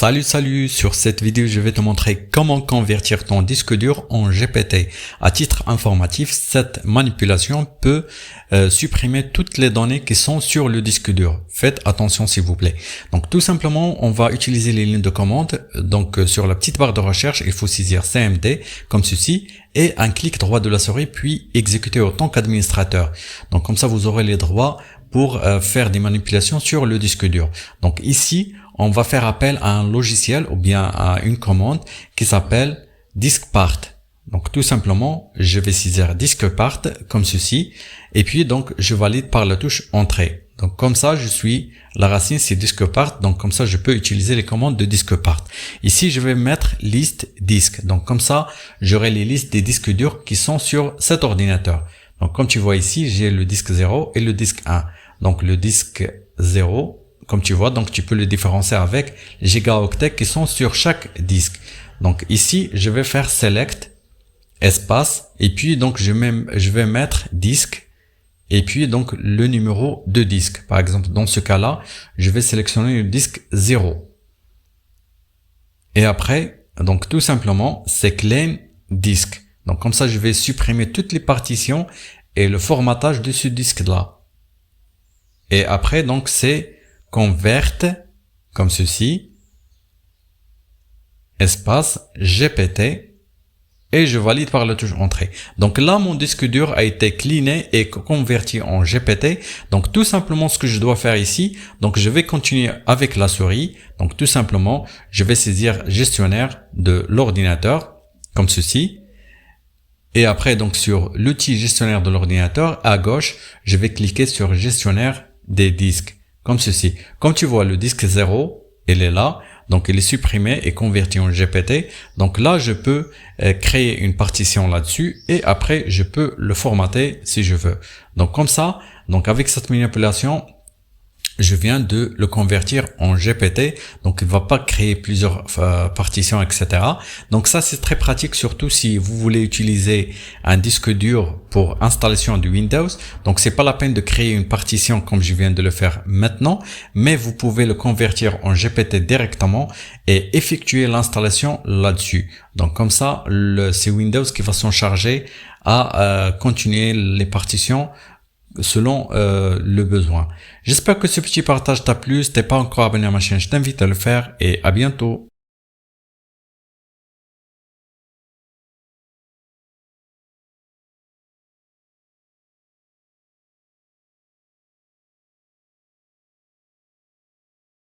Salut, sur cette vidéo je vais te montrer comment convertir ton disque dur en GPT. À titre informatif, cette manipulation peut supprimer toutes les données qui sont sur le disque dur. Faites attention s'il vous plaît. Donc tout simplement, on va utiliser les lignes de commande. Donc sur la petite barre de recherche, il faut saisir CMD comme ceci et un clic droit de la souris puis exécuter en tant qu'administrateur. Donc comme ça vous aurez les droits pour faire des manipulations sur le disque dur. Donc ici, on va faire appel à un logiciel ou bien à une commande qui s'appelle diskpart. Donc tout simplement, je vais saisir diskpart comme ceci et puis donc je valide par la touche entrée. Donc comme ça, je suis la racine c'est diskpart, donc comme ça je peux utiliser les commandes de diskpart. Ici, je vais mettre liste disque. Donc comme ça, j'aurai les listes des disques durs qui sont sur cet ordinateur. Donc comme tu vois ici, j'ai le disque 0 et le disque 1. Donc le disque 0, comme tu vois, donc tu peux le différencier avec les gigaoctets qui sont sur chaque disque. Donc ici, je vais faire select espace et puis donc je vais mettre disque et puis donc le numéro de disque. Par exemple, dans ce cas-là, je vais sélectionner le disque 0. Et après, donc tout simplement, c'est clean disque. Donc comme ça, je vais supprimer toutes les partitions et le formatage de ce disque-là. Et après, donc c'est convert comme ceci, espace GPT et je valide par la touche entrée. Donc là, mon disque dur a été cleané et converti en GPT. Donc tout simplement, ce que je dois faire ici, donc je vais continuer avec la souris. Donc tout simplement, je vais saisir gestionnaire de l'ordinateur comme ceci. Et après, donc sur l'outil gestionnaire de l'ordinateur, à gauche, je vais cliquer sur gestionnaire des disques. Comme ceci. Comme tu vois, le disque 0, il est là. Donc, il est supprimé et converti en GPT. Donc là, je peux créer une partition là-dessus et après, je peux le formater si je veux. Donc, comme ça, donc avec cette manipulation, je viens de le convertir en GPT, donc il ne va pas créer plusieurs partitions, etc. Donc ça, c'est très pratique, surtout si vous voulez utiliser un disque dur pour installation de Windows. Donc c'est pas la peine de créer une partition comme je viens de le faire maintenant, mais vous pouvez le convertir en GPT directement et effectuer l'installation là-dessus. Donc comme ça, c'est Windows qui va s'en charger à continuer les partitions selon le besoin. J'espère que ce petit partage t'a plu. Si t'es pas encore abonné à ma chaîne, je t'invite à le faire et à bientôt.